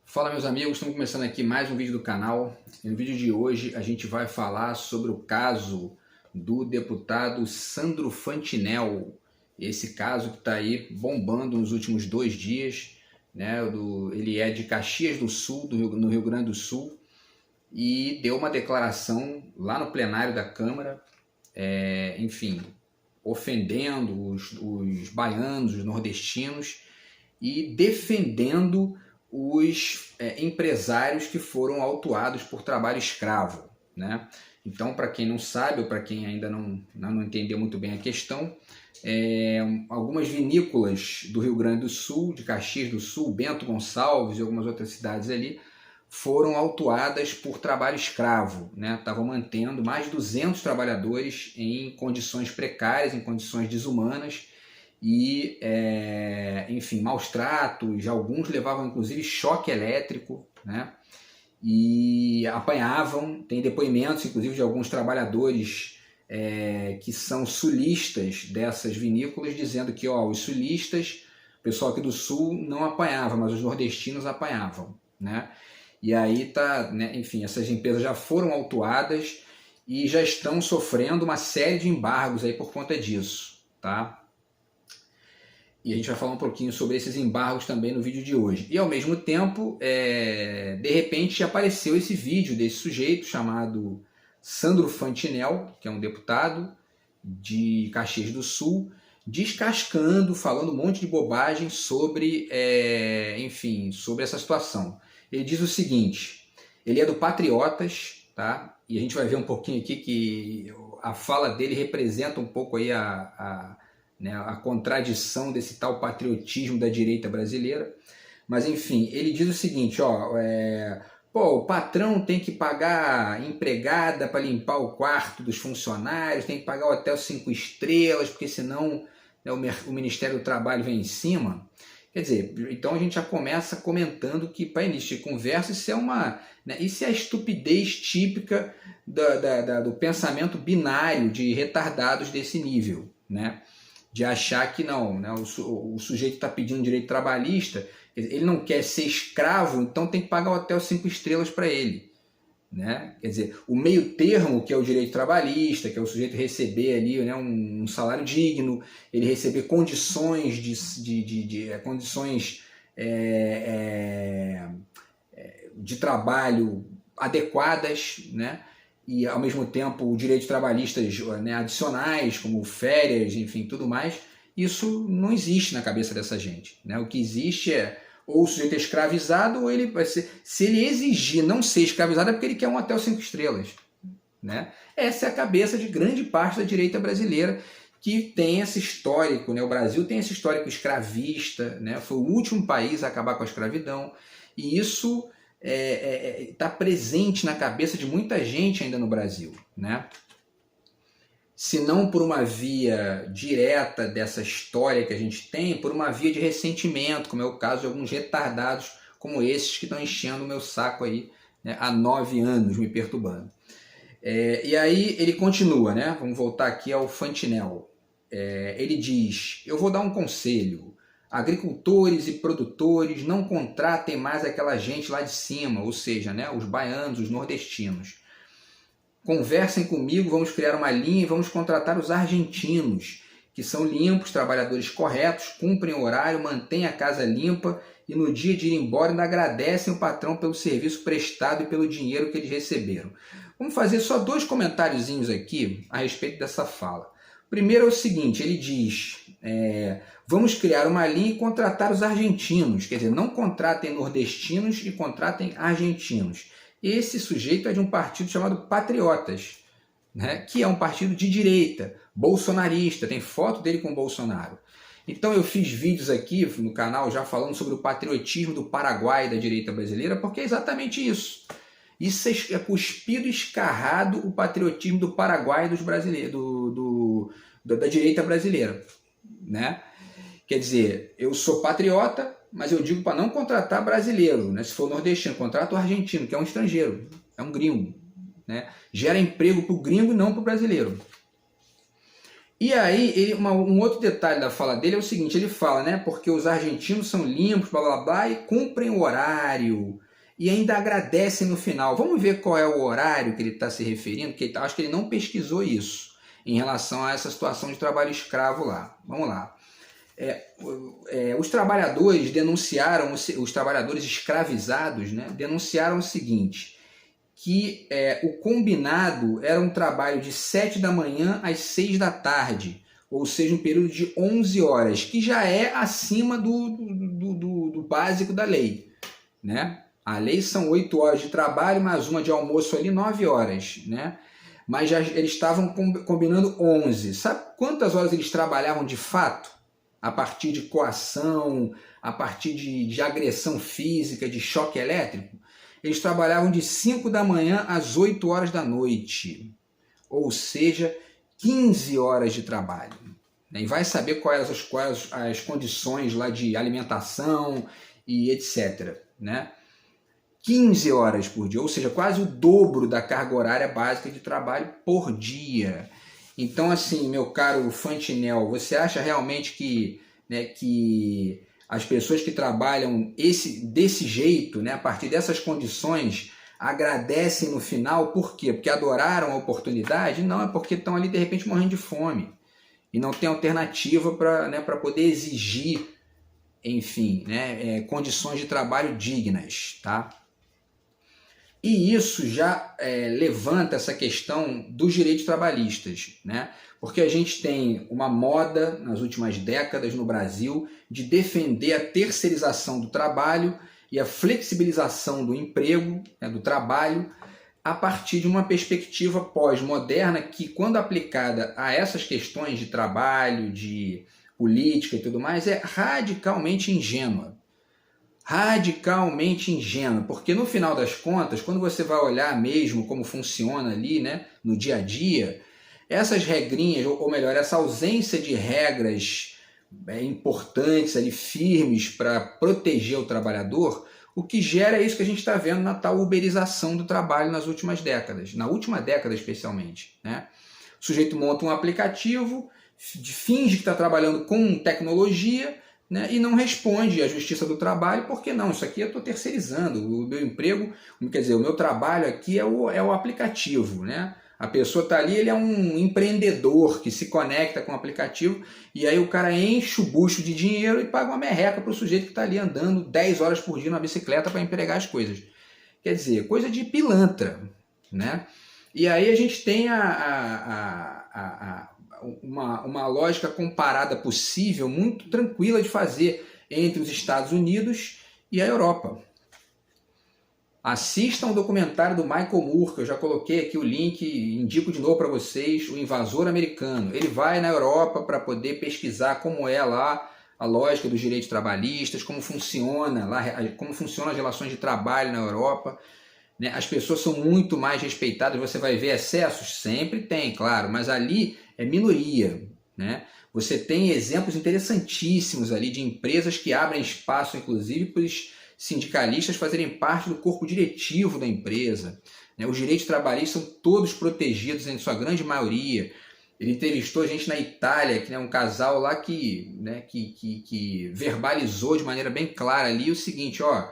Fala meus amigos, estamos começando aqui mais um vídeo do canal. No vídeo de hoje a gente vai falar sobre o caso do deputado Sandro Fantinel. Esse caso que está aí bombando nos últimos 2 dias, né? Ele é de Caxias do Sul, no Rio Grande do Sul, e deu uma declaração lá no plenário da Câmara, enfim, ofendendo os baianos, os nordestinos e defendendo os empresários que foram autuados por trabalho escravo, né? Então, para quem não sabe, ou para quem ainda não entendeu muito bem a questão, algumas vinícolas do Rio Grande do Sul, de Caxias do Sul, Bento Gonçalves e algumas outras cidades ali, foram autuadas por trabalho escravo, né? Estavam mantendo mais de 200 trabalhadores em condições precárias, em condições desumanas, e, enfim, maus tratos. Alguns levavam inclusive choque elétrico, né? E apanhavam. Tem depoimentos inclusive de alguns trabalhadores que são sulistas dessas vinícolas, dizendo que os sulistas, o pessoal aqui do sul não apanhava, mas os nordestinos apanhavam, né? E aí tá, né? Enfim, essas empresas já foram autuadas e já estão sofrendo uma série de embargos aí por conta disso, tá? E a gente vai falar um pouquinho sobre esses embargos também no vídeo de hoje. E ao mesmo tempo, de repente apareceu esse vídeo desse sujeito chamado Sandro Fantinel, que é um deputado de Caxias do Sul, descascando, falando um monte de bobagem sobre, enfim, sobre essa situação. Ele diz o seguinte: ele é do Patriotas, tá? E a gente vai ver um pouquinho aqui que a fala dele representa um pouco aí a contradição desse tal patriotismo da direita brasileira. Mas enfim, ele diz o seguinte: o patrão tem que pagar empregada para limpar o quarto dos funcionários, tem que pagar o hotel 5 estrelas, porque senão o Ministério do Trabalho vem em cima. Quer dizer, então a gente já começa comentando que, para início de conversa, isso é a estupidez típica do pensamento binário de retardados desse nível, né? De achar que não, né? O sujeito está pedindo direito trabalhista, ele não quer ser escravo, então tem que pagar o hotel 5 estrelas para ele, né? Quer dizer, o meio termo, que é o direito trabalhista, que é o sujeito receber ali, né, um salário digno, ele receber condições condições de trabalho adequadas, né? E ao mesmo tempo direitos trabalhistas, né, adicionais, como férias, enfim, tudo mais. Isso não existe na cabeça dessa gente, né? O que existe é ou o sujeito é escravizado, ou ele vai ser. Se ele exigir não ser escravizado, é porque ele quer um hotel 5 estrelas, né? Essa é a cabeça de grande parte da direita brasileira, que tem esse histórico, né? O Brasil tem esse histórico escravista, né? Foi o último país a acabar com a escravidão, e isso está presente na cabeça de muita gente ainda no Brasil, né? Se não por uma via direta dessa história que a gente tem, por uma via de ressentimento, como é o caso de alguns retardados como esses que estão enchendo o meu saco aí, né, há 9 anos, me perturbando. E aí ele continua, né? Vamos voltar aqui ao Fantinel. Ele diz: eu vou dar um conselho. Agricultores e produtores não contratem mais aquela gente lá de cima, ou seja, né, os baianos, os nordestinos. Conversem comigo, vamos criar uma linha e vamos contratar os argentinos, que são limpos, trabalhadores corretos, cumprem o horário, mantêm a casa limpa e no dia de ir embora ainda agradecem o patrão pelo serviço prestado e pelo dinheiro que eles receberam. Vamos fazer só 2 comentáriozinhos aqui a respeito dessa fala. Primeiro é o seguinte: ele diz, vamos criar uma linha e contratar os argentinos, quer dizer, não contratem nordestinos e contratem argentinos. Esse sujeito é de um partido chamado Patriotas, né, que é um partido de direita, bolsonarista, tem foto dele com o Bolsonaro. Então eu fiz vídeos aqui no canal já falando sobre o patriotismo do Paraguai e da direita brasileira, porque é exatamente isso. Isso é cuspido e escarrado o patriotismo do Paraguai e dos brasileiros, da direita brasileira, né? Quer dizer, eu sou patriota, mas eu digo para não contratar brasileiro, né? Se for nordestino, contrata o argentino, que é um estrangeiro, é um gringo, né? Gera emprego para o gringo e não para o brasileiro. E aí, um outro detalhe da fala dele é o seguinte, ele fala, né, porque os argentinos são limpos, blá blá blá, e cumprem o horário, e ainda agradecem no final. Vamos ver qual é o horário que ele está se referindo, porque acho que ele não pesquisou isso em relação a essa situação de trabalho escravo lá. Vamos lá. Os trabalhadores denunciaram, os trabalhadores escravizados, né, denunciaram o seguinte, que o combinado era um trabalho de 7 da manhã às 6 da tarde, ou seja, um período de 11 horas, que já é acima do básico da lei, né? A lei são 8 horas de trabalho, mais uma de almoço ali, 9 horas, né? Mas já eles estavam combinando 11. Sabe quantas horas eles trabalhavam de fato? A partir de coação, a partir de agressão física, de choque elétrico? Eles trabalhavam de 5 da manhã às 8 horas da noite, ou seja, 15 horas de trabalho. E vai saber quais as condições lá de alimentação e etc. Né? 15 horas por dia, ou seja, quase o dobro da carga horária básica de trabalho por dia. Então, assim, meu caro Fantinel, você acha realmente que as pessoas que trabalham desse jeito, né, a partir dessas condições, agradecem no final? Por quê? Porque adoraram a oportunidade? Não, é porque estão ali de repente morrendo de fome e não tem alternativa para poder exigir, enfim, né, condições de trabalho dignas, tá? E isso já levanta essa questão dos direitos trabalhistas, né? Porque a gente tem uma moda nas últimas décadas no Brasil de defender a terceirização do trabalho e a flexibilização do emprego, né, do trabalho, a partir de uma perspectiva pós-moderna que, quando aplicada a essas questões de trabalho, de política e tudo mais, é radicalmente ingênua. Radicalmente ingênua, porque no final das contas, quando você vai olhar mesmo como funciona ali, né, no dia a dia, essas regrinhas, ou melhor, essa ausência de regras importantes ali, firmes para proteger o trabalhador, o que gera é isso que a gente está vendo na tal uberização do trabalho nas últimas décadas, na última década especialmente, né? O sujeito monta um aplicativo, finge que está trabalhando com tecnologia, né, e não responde à Justiça do Trabalho, porque não, isso aqui eu estou terceirizando, o meu emprego, quer dizer, o meu trabalho aqui é o aplicativo, né? A pessoa está ali, ele é um empreendedor que se conecta com o aplicativo e aí o cara enche o bucho de dinheiro e paga uma merreca para o sujeito que está ali andando 10 horas por dia na bicicleta para empregar as coisas. Quer dizer, coisa de pilantra, né? E aí a gente tem uma lógica comparada possível, muito tranquila de fazer entre os Estados Unidos e a Europa. Assistam o documentário do Michael Moore, que eu já coloquei aqui o link, indico de novo para vocês, O Invasor Americano. Ele vai na Europa para poder pesquisar como é lá a lógica dos direitos trabalhistas, como funciona as relações de trabalho na Europa. Né? As pessoas são muito mais respeitadas, você vai ver excessos? Sempre tem, claro, mas ali é minoria. Né? Você tem exemplos interessantíssimos ali de empresas que abrem espaço, inclusive, para os sindicalistas fazerem parte do corpo diretivo da empresa. Né? Os direitos trabalhistas são todos protegidos, em sua grande maioria. Ele entrevistou a gente na Itália, que é um casal lá que verbalizou de maneira bem clara ali o seguinte, ó,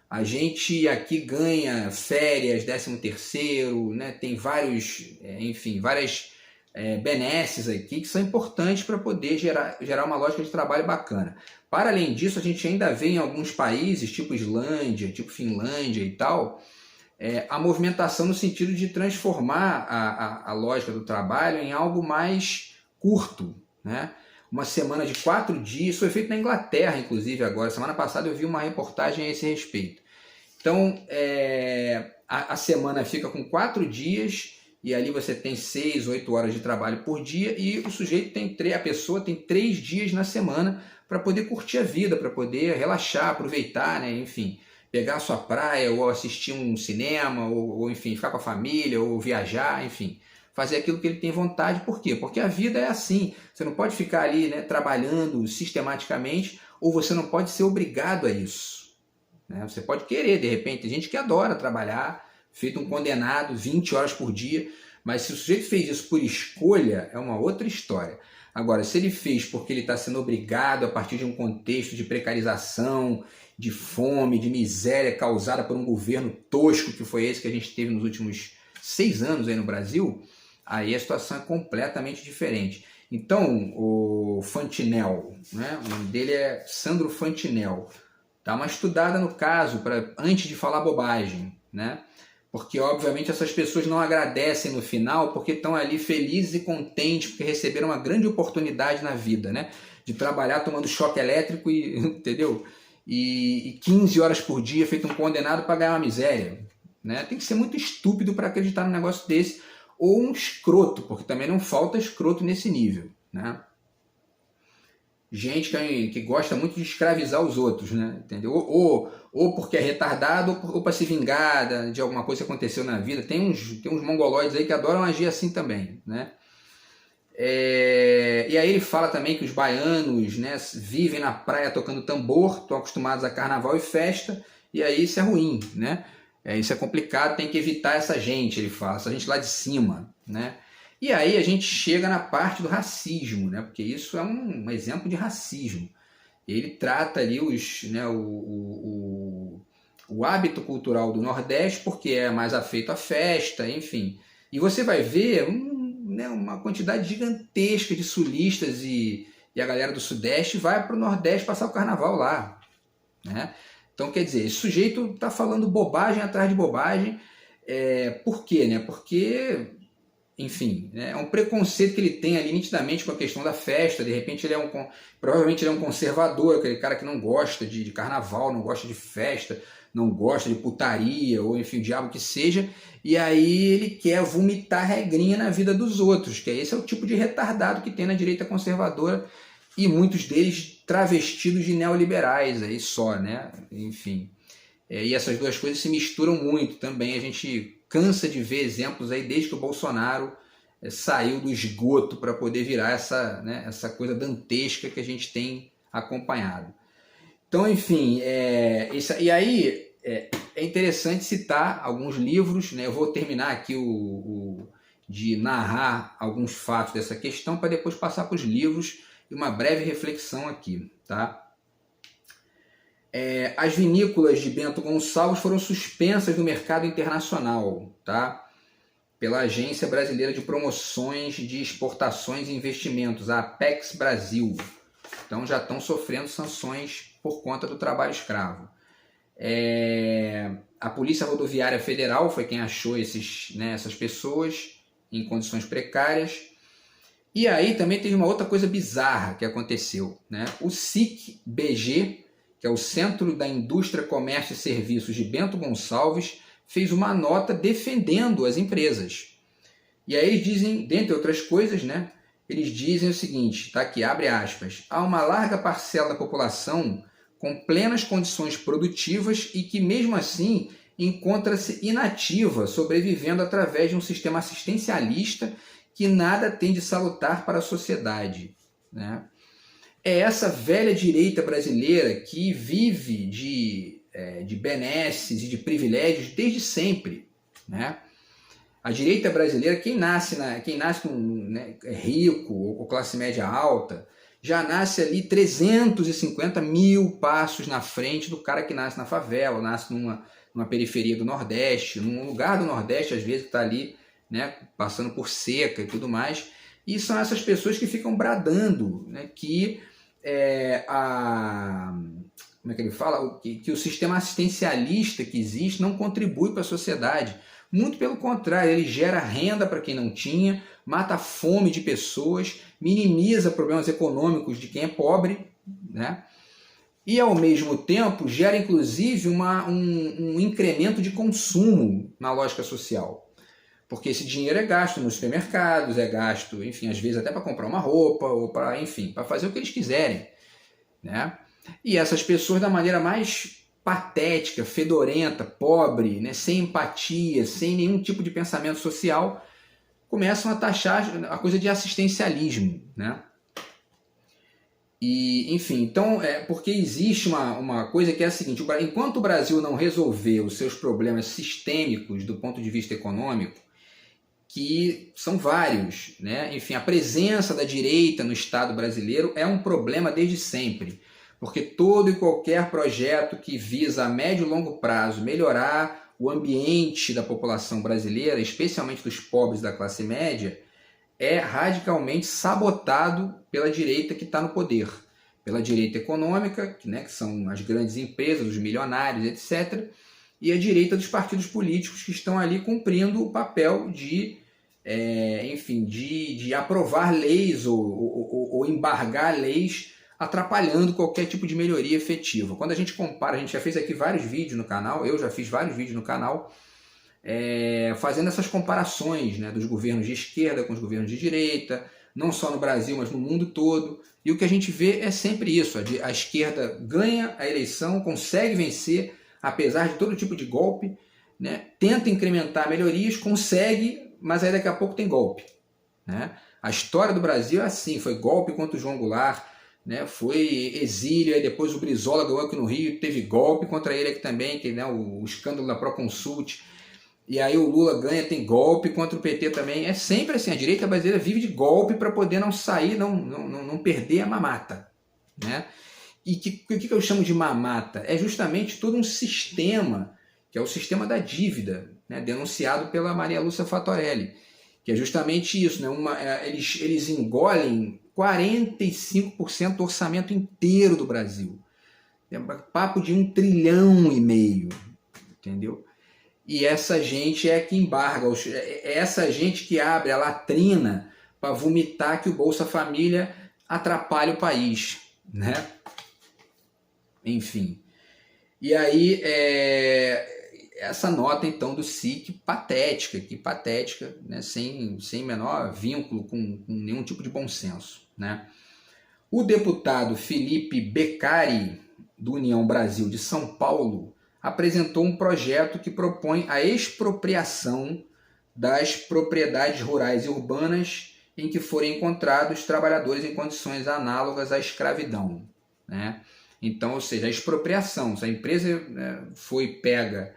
a gente aqui ganha férias, 13º, né? Tem várias benesses aqui que são importantes para poder gerar uma lógica de trabalho bacana. Para além disso, a gente ainda vê em alguns países, tipo Islândia, tipo Finlândia e tal, a movimentação no sentido de transformar a lógica do trabalho em algo mais curto, né? Uma semana de 4 dias, isso foi feito na Inglaterra, inclusive, agora. Semana passada eu vi uma reportagem a esse respeito. Então, a semana fica com 4 dias e ali você tem 6, 8 horas de trabalho por dia e o sujeito a pessoa tem 3 dias na semana para poder curtir a vida, para poder relaxar, aproveitar, né? Enfim, pegar a sua praia ou assistir um cinema ou enfim, ficar com a família ou viajar, enfim, fazer aquilo que ele tem vontade. Por quê? Porque a vida é assim, você não pode ficar ali, né, trabalhando sistematicamente ou você não pode ser obrigado a isso. Né? Você pode querer, de repente, tem gente que adora trabalhar, feito um condenado, 20 horas por dia, Mas se o sujeito fez isso por escolha, é uma outra história. Agora, se ele fez porque ele está sendo obrigado a partir de um contexto de precarização, de fome, de miséria causada por um governo tosco, que foi esse que a gente teve nos últimos 6 anos aí no Brasil, aí a situação é completamente diferente. Então, o Fantinel, né, o nome dele é Sandro Fantinel, dá uma estudada no caso antes de falar bobagem, né? Porque, obviamente, essas pessoas não agradecem no final porque estão ali felizes e contentes porque receberam uma grande oportunidade na vida, né? De trabalhar tomando choque elétrico, entendeu? E 15 horas por dia feito um condenado para ganhar uma miséria, né? Tem que ser muito estúpido para acreditar num negócio desse, ou um escroto, porque também não falta escroto nesse nível, né? Gente que gosta muito de escravizar os outros, né? Entendeu? Ou porque é retardado ou para se vingar de alguma coisa que aconteceu na vida. Tem uns mongoloides aí que adoram agir assim também, né? E aí ele fala também que os baianos, né, vivem na praia tocando tambor, estão acostumados a carnaval e festa, e aí isso é ruim, né? Isso é complicado, tem que evitar essa gente, ele fala, essa gente lá de cima, né? E aí a gente chega na parte do racismo, né? Porque isso é um exemplo de racismo. Ele trata ali o hábito cultural do Nordeste, porque é mais afeito à festa, enfim. E você vai ver uma quantidade gigantesca de sulistas e a galera do Sudeste vai para o Nordeste passar o carnaval lá, né? Então, quer dizer, esse sujeito está falando bobagem atrás de bobagem. Por quê? Né? Porque, enfim, é um preconceito que ele tem ali nitidamente com a questão da festa. De repente, provavelmente ele é um conservador, aquele cara que não gosta de carnaval, não gosta de festa, não gosta de putaria, ou enfim, o diabo que seja. E aí ele quer vomitar regrinha na vida dos outros, que esse é o tipo de retardado que tem na direita conservadora, e muitos deles travestidos de neoliberais, aí só, né? Enfim. E essas duas coisas se misturam muito também. A gente cansa de ver exemplos aí desde que o Bolsonaro saiu do esgoto para poder virar essa coisa dantesca que a gente tem acompanhado. Então, enfim, e aí é interessante citar alguns livros, né? Eu vou terminar aqui de narrar alguns fatos dessa questão para depois passar para os livros e uma breve reflexão aqui, tá? As vinícolas de Bento Gonçalves foram suspensas do mercado internacional, tá? Pela Agência Brasileira de Promoções de Exportações e Investimentos, a Apex Brasil. Então já estão sofrendo sanções por conta do trabalho escravo. A Polícia Rodoviária Federal foi quem achou essas pessoas em condições precárias. E aí também teve uma outra coisa bizarra que aconteceu, né? O SIC-BG, que é o Centro da Indústria, Comércio e Serviços de Bento Gonçalves, fez uma nota defendendo as empresas. E aí eles dizem, dentre outras coisas, né? Eles dizem o seguinte, tá aqui, abre aspas, há uma larga parcela da população com plenas condições produtivas e que mesmo assim encontra-se inativa, sobrevivendo através de um sistema assistencialista que nada tem de salutar para a sociedade, né? É essa velha direita brasileira que vive de benesses e de privilégios desde sempre, né? A direita brasileira, quem nasce rico ou classe média alta, já nasce ali 350 mil passos na frente do cara que nasce na favela, ou nasce numa periferia do Nordeste, num lugar do Nordeste, às vezes, que está ali, né, passando por seca e tudo mais. E são essas pessoas que ficam bradando, né, que como é que ele fala? Que o sistema assistencialista que existe não contribui para a sociedade. Muito pelo contrário, ele gera renda para quem não tinha, mata a fome de pessoas, minimiza problemas econômicos de quem é pobre, né? E ao mesmo tempo gera inclusive um incremento de consumo na lógica social. Porque esse dinheiro é gasto nos supermercados, é gasto, enfim, às vezes até para comprar uma roupa, ou para, enfim, para fazer o que eles quiserem, né? E essas pessoas, da maneira mais patética, fedorenta, pobre, né, sem empatia, sem nenhum tipo de pensamento social, começam a taxar a coisa de assistencialismo, né? E, enfim, então, porque existe uma coisa que é a seguinte, enquanto o Brasil não resolver os seus problemas sistêmicos do ponto de vista econômico, que são vários, né? Enfim, a presença da direita no Estado brasileiro é um problema desde sempre, porque todo e qualquer projeto que visa a médio e longo prazo melhorar o ambiente da população brasileira, especialmente dos pobres da classe média, é radicalmente sabotado pela direita que está no poder, pela direita econômica, que são as grandes empresas, os milionários, etc., e a direita dos partidos políticos que estão ali cumprindo o papel de, enfim, de aprovar leis ou embargar leis, atrapalhando qualquer tipo de melhoria efetiva. Quando a gente compara, a gente já fez aqui vários vídeos no canal, eu já fiz vários vídeos no canal, fazendo essas comparações, né, dos governos de esquerda com os governos de direita, não só no Brasil, mas no mundo todo. E o que a gente vê é sempre isso, a esquerda ganha a eleição, consegue vencer, apesar de todo tipo de golpe, né? Tenta incrementar melhorias, consegue, mas aí daqui a pouco tem golpe, né? A história do Brasil é assim, foi golpe contra o João Goulart, né? Foi exílio, aí depois o Brizola ganhou aqui no Rio, teve golpe contra ele aqui também, que, né, o escândalo da Proconsult, e aí o Lula ganha, tem golpe contra o PT também. É sempre assim, a direita brasileira vive de golpe para poder não sair, não perder a mamata, né? E o que eu chamo de mamata? É justamente todo um sistema, que é o sistema da dívida, né, denunciado pela Maria Lúcia Fatorelli, que é justamente isso, né, eles engolem 45% do orçamento inteiro do Brasil. É papo de 1,5 trilhão, entendeu? E essa gente é que embarga, é essa gente que abre a latrina para vomitar que o Bolsa Família atrapalha o país, né? Enfim. E aí, essa nota então do SIC patética, né? sem menor vínculo com nenhum tipo de bom senso, né? O deputado Felipe Beccari, do União Brasil de São Paulo, apresentou um projeto que propõe a expropriação das propriedades rurais e urbanas em que forem encontrados trabalhadores em condições análogas à escravidão, né? Então, ou seja, a expropriação, se a empresa, né, foi pega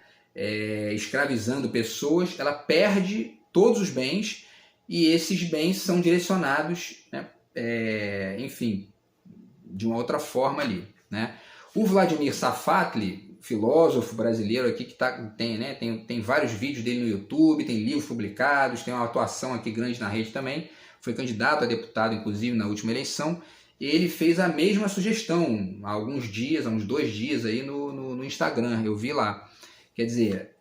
escravizando pessoas, ela perde todos os bens e esses bens são direcionados, né, enfim, de uma outra forma ali, né? O Vladimir Safatli, filósofo brasileiro aqui que tem vários vídeos dele no YouTube, tem livros publicados, tem uma atuação aqui grande na rede também, foi candidato a deputado inclusive na última eleição. Ele fez a mesma sugestão há alguns dias, há uns 2 dias aí no Instagram, eu vi lá. Quer dizer,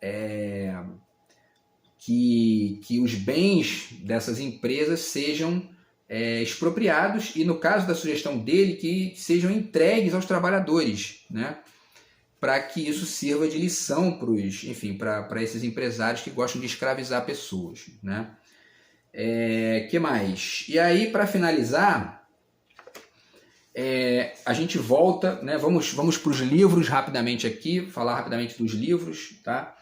que os bens dessas empresas sejam expropriados e, no caso da sugestão dele, que sejam entregues aos trabalhadores, né? Para que isso sirva de lição para esses empresários que gostam de escravizar pessoas, né? Que mais? E aí, para finalizar, a gente volta, né? Vamos para os livros rapidamente aqui, falar rapidamente dos livros, tá?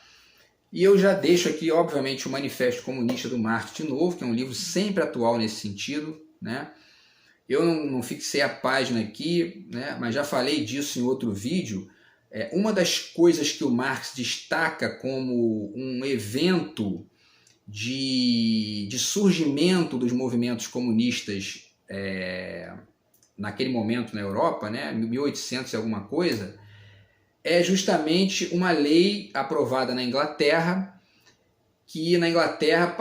E eu já deixo aqui, obviamente, o Manifesto Comunista do Marx de novo, que é um livro sempre atual nesse sentido, né? Eu não fixei a página aqui, né? Mas já falei disso em outro vídeo. Uma das coisas que o Marx destaca como um evento de surgimento dos movimentos comunistas naquele momento na Europa, né, 1800 e alguma coisa, é justamente uma lei aprovada na Inglaterra, que na Inglaterra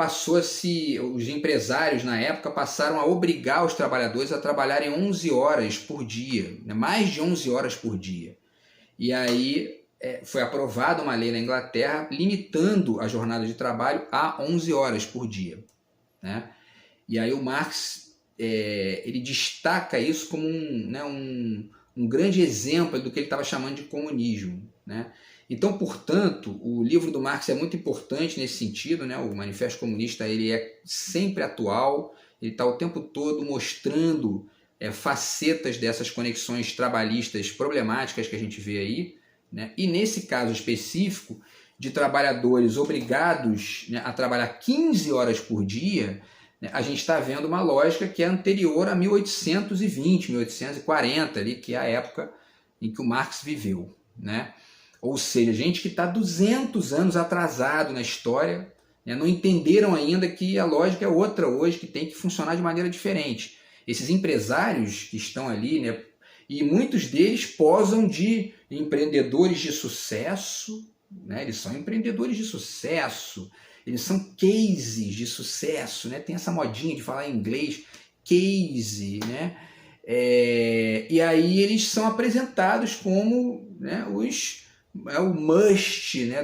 os empresários na época passaram a obrigar os trabalhadores a trabalharem 11 horas por dia, né, mais de 11 horas por dia. E aí foi aprovada uma lei na Inglaterra limitando a jornada de trabalho a 11 horas por dia, né? E aí o Marx ele destaca isso como um grande exemplo do que ele estava chamando de comunismo, né? Então, portanto, o livro do Marx é muito importante nesse sentido, né? O Manifesto Comunista ele é sempre atual, ele está o tempo todo mostrando facetas dessas conexões trabalhistas problemáticas que a gente vê aí, né? E nesse caso específico de trabalhadores obrigados, né, a trabalhar 15 horas por dia, né, a gente está vendo uma lógica que é anterior a 1820, 1840, ali, que é a época em que o Marx viveu, né? Ou seja, gente que está 200 anos atrasado na história, né? Não entenderam ainda que a lógica é outra hoje, que tem que funcionar de maneira diferente. Esses empresários que estão ali, né, e muitos deles posam de empreendedores de sucesso, né? Eles são empreendedores de sucesso, eles são cases de sucesso, né? Tem essa modinha de falar em inglês, case, né? E aí eles são apresentados como, né, o must, né,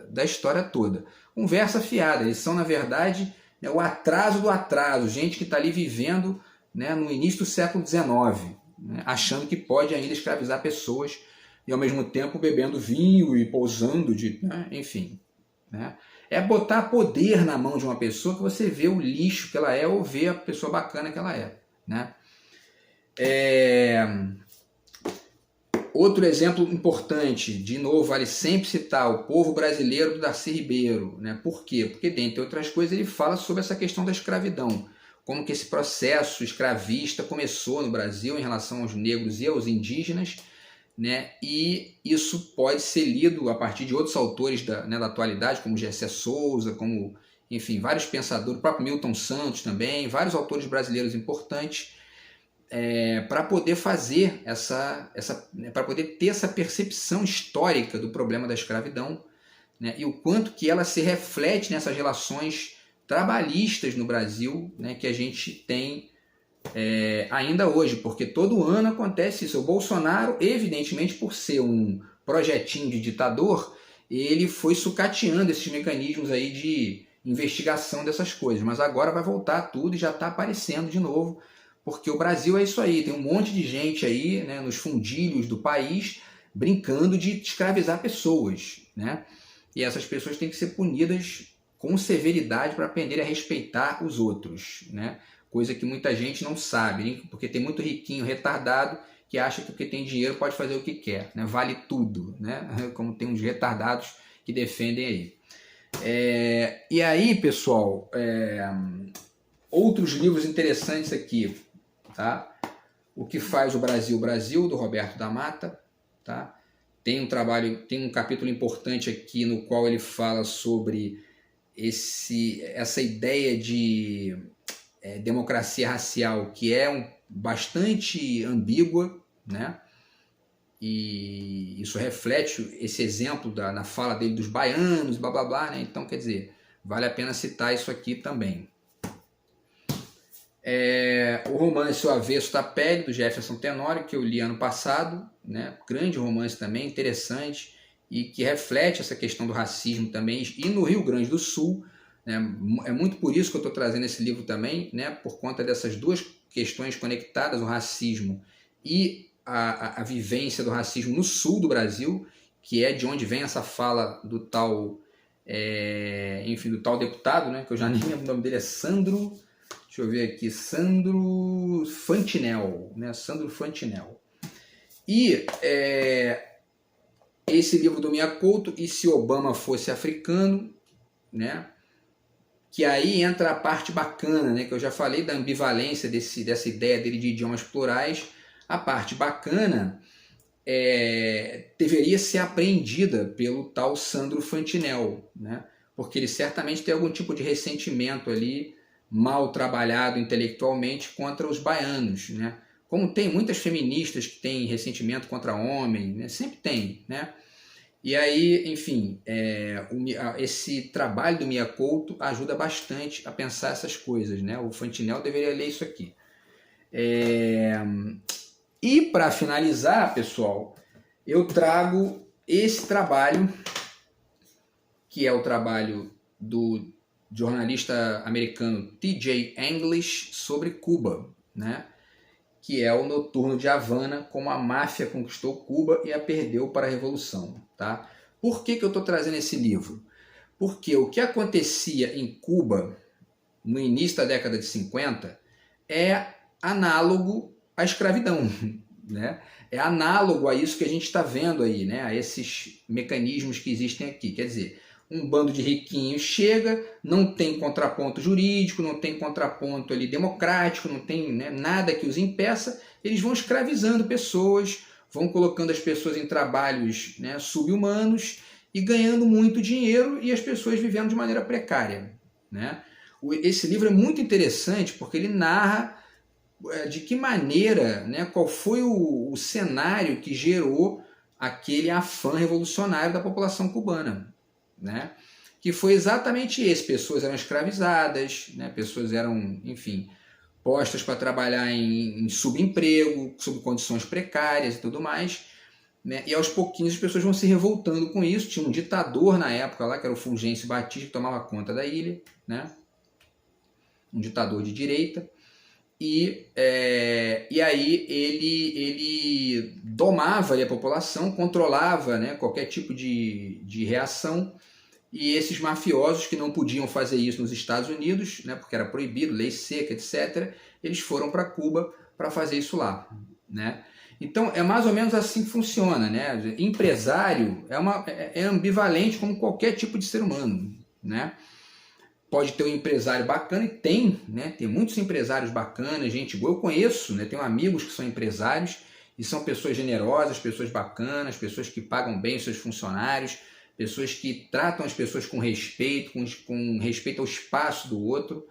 da história toda. Conversa fiada, eles são, na verdade, né, o atraso do atraso, gente que está ali vivendo, né, no início do século XIX, né, achando que pode ainda escravizar pessoas e ao mesmo tempo bebendo vinho e pousando, né, enfim. Né? É botar poder na mão de uma pessoa que você vê o lixo que ela é ou vê a pessoa bacana que ela é. Né? Outro exemplo importante, de novo, vale sempre citar o Povo Brasileiro do Darcy Ribeiro. Né? Por quê? Porque, dentre outras coisas, ele fala sobre essa questão da escravidão, como que esse processo escravista começou no Brasil em relação aos negros e aos indígenas, né? E isso pode ser lido a partir de outros autores da atualidade, como Gessé Souza, como, enfim, vários pensadores, o próprio Milton Santos também, vários autores brasileiros importantes, para poder fazer para poder ter essa percepção histórica do problema da escravidão, né? E o quanto que ela se reflete nessas relações trabalhistas no Brasil, né, que a gente tem ainda hoje, porque todo ano acontece isso. O Bolsonaro, evidentemente, por ser um projetinho de ditador, ele foi sucateando esses mecanismos aí de investigação dessas coisas, mas agora vai voltar tudo e já está aparecendo de novo, porque o Brasil é isso aí, tem um monte de gente aí, né, nos fundilhos do país brincando de escravizar pessoas, né? E essas pessoas têm que ser punidas com severidade para aprender a respeitar os outros, né? Coisa que muita gente não sabe, hein? Porque tem muito riquinho retardado que acha que porque tem dinheiro pode fazer o que quer, né? Vale tudo, né? Como tem uns retardados que defendem aí. E aí, pessoal, outros livros interessantes aqui, tá? O que faz o Brasil, Brasil, do Roberto da Mata, tá? Tem um capítulo importante aqui no qual ele fala sobre essa ideia de democracia racial, que é bastante ambígua, né? E isso reflete esse exemplo na fala dele dos baianos, blá blá blá, né? Então, quer dizer, vale a pena citar isso aqui também. O romance O Avesso da Pele, do Jefferson Tenório, que eu li ano passado, né? Grande romance também, interessante, e que reflete essa questão do racismo também, e no Rio Grande do Sul, né? É muito por isso que eu estou trazendo esse livro também, né? Por conta dessas duas questões conectadas, o racismo e a vivência do racismo no sul do Brasil, que é de onde vem essa fala do tal, do tal deputado, né? Que eu já nem lembro o nome dele, é Sandro... Deixa eu ver aqui, Sandro Fantinel, né? Sandro Fantinel. E esse livro do Mia Couto, E se Obama Fosse Africano, né? Que aí entra a parte bacana, né? Que eu já falei da ambivalência dessa ideia dele de idiomas plurais. A parte bacana deveria ser apreendida pelo tal Sandro Fantinel, né? Porque ele certamente tem algum tipo de ressentimento ali, mal trabalhado intelectualmente, contra os baianos, né? Como tem muitas feministas que têm ressentimento contra homem, né? Sempre tem, né? E aí, enfim, esse trabalho do Mia Couto ajuda bastante a pensar essas coisas, né? O Fantinel deveria ler isso aqui. E para finalizar, pessoal, eu trago esse trabalho, que é o trabalho do jornalista americano T.J. English sobre Cuba, né? Que é o Noturno de Havana, como a máfia conquistou Cuba e a perdeu para a Revolução. Tá? Por que eu estou trazendo esse livro? Porque o que acontecia em Cuba no início da década de 50 é análogo à escravidão, né? É análogo a isso que a gente está vendo aí, né? A esses mecanismos que existem aqui. Quer dizer, um bando de riquinhos chega, não tem contraponto jurídico, não tem contraponto ali democrático, não tem, né, nada que os impeça, eles vão escravizando pessoas, vão colocando as pessoas em trabalhos, né, sub-humanos, e ganhando muito dinheiro e as pessoas vivendo de maneira precária, né? Esse livro é muito interessante porque ele narra de que maneira, né, qual foi o cenário que gerou aquele afã revolucionário da população cubana, né? Que foi exatamente esse: pessoas eram escravizadas, né? Pessoas eram, enfim, postas para trabalhar em subemprego, sob condições precárias e tudo mais, né? E aos pouquinhos as pessoas vão se revoltando com isso. Tinha um ditador na época lá, que era o Fulgêncio Batista, que tomava conta da ilha, né? Um ditador de direita. E aí ele domava ali a população, controlava, né, qualquer tipo de reação, e esses mafiosos que não podiam fazer isso nos Estados Unidos, né, porque era proibido, lei seca, etc., eles foram para Cuba para fazer isso lá, né? Então é mais ou menos assim que funciona, né? Empresário é ambivalente como qualquer tipo de ser humano, né? Pode ter um empresário bacana, e tem, né? Tem muitos empresários bacanas, gente boa. Eu conheço, né? Tenho amigos que são empresários e são pessoas generosas, pessoas bacanas, pessoas que pagam bem os seus funcionários, pessoas que tratam as pessoas com respeito, com respeito ao espaço do outro.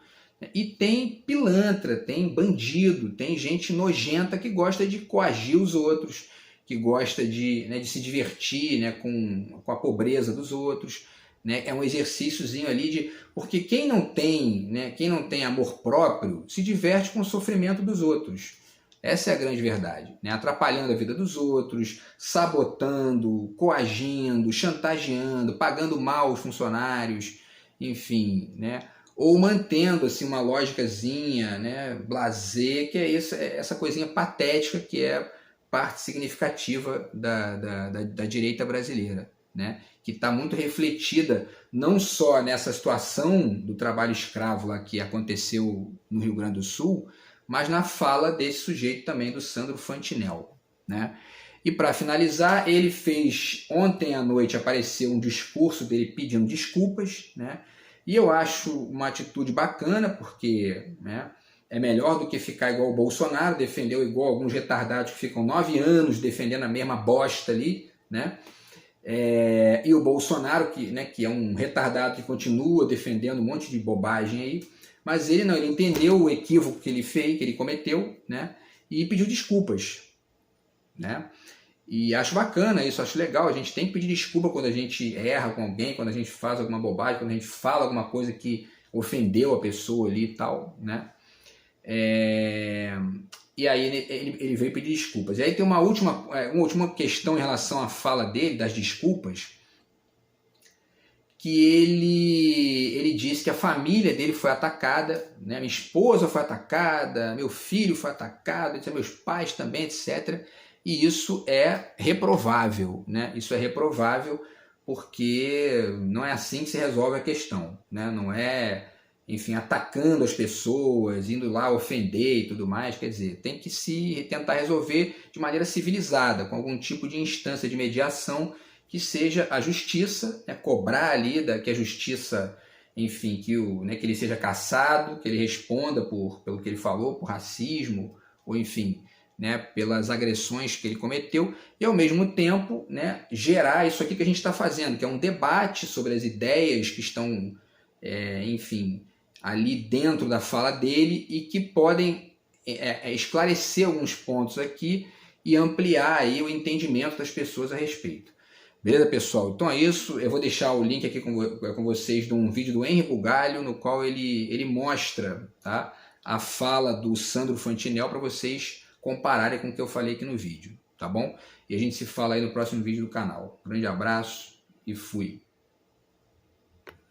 E tem pilantra, tem bandido, tem gente nojenta que gosta de coagir os outros, que gosta de se divertir, né, com a pobreza dos outros. Né? É um exercíciozinho ali porque quem não tem, né, quem não tem amor próprio se diverte com o sofrimento dos outros. Essa é a grande verdade, né? Atrapalhando a vida dos outros, sabotando, coagindo, chantageando, pagando mal os funcionários, enfim, né? Ou mantendo assim uma lógicazinha, né, blasé, que é essa coisinha patética que é parte significativa da direita brasileira, né? Que está muito refletida não só nessa situação do trabalho escravo lá que aconteceu no Rio Grande do Sul, mas na fala desse sujeito também, do Sandro Fantinel, né? E para finalizar, ele fez, ontem à noite apareceu um discurso dele pedindo desculpas, né? E eu acho uma atitude bacana, porque, né, é melhor do que ficar igual o Bolsonaro, defendeu igual alguns retardados que ficam 9 anos defendendo a mesma bosta ali, né? E o Bolsonaro, que é um retardado que continua defendendo um monte de bobagem aí, mas ele não, ele entendeu o equívoco que ele fez, que ele cometeu, né, e pediu desculpas, né? E acho bacana isso, acho legal. A gente tem que pedir desculpa quando a gente erra com alguém, quando a gente faz alguma bobagem, quando a gente fala alguma coisa que ofendeu a pessoa ali e tal, né? E aí ele veio pedir desculpas. E aí tem uma última questão em relação à fala dele, das desculpas, que ele disse que a família dele foi atacada, né? Minha esposa foi atacada, meu filho foi atacado, meus pais também, etc. E isso é reprovável, né? Isso é reprovável porque não é assim que se resolve a questão, né? Não é, enfim, atacando as pessoas, indo lá ofender e tudo mais. Quer dizer, tem que se tentar resolver de maneira civilizada, com algum tipo de instância de mediação que seja a justiça, né? Cobrar ali que a justiça, enfim, que ele seja cassado, que ele responda pelo que ele falou, por racismo, ou enfim, né, pelas agressões que ele cometeu, e ao mesmo tempo, né, gerar isso aqui que a gente está fazendo, que é um debate sobre as ideias que estão, enfim, ali dentro da fala dele e que podem esclarecer alguns pontos aqui e ampliar aí o entendimento das pessoas a respeito. Beleza, pessoal? Então é isso. Eu vou deixar o link aqui com vocês de um vídeo do Henri Bugalho, no qual ele mostra, tá, a fala do Sandro Fantinel para vocês compararem com o que eu falei aqui no vídeo, tá bom? E a gente se fala aí no próximo vídeo do canal. Um grande abraço e fui!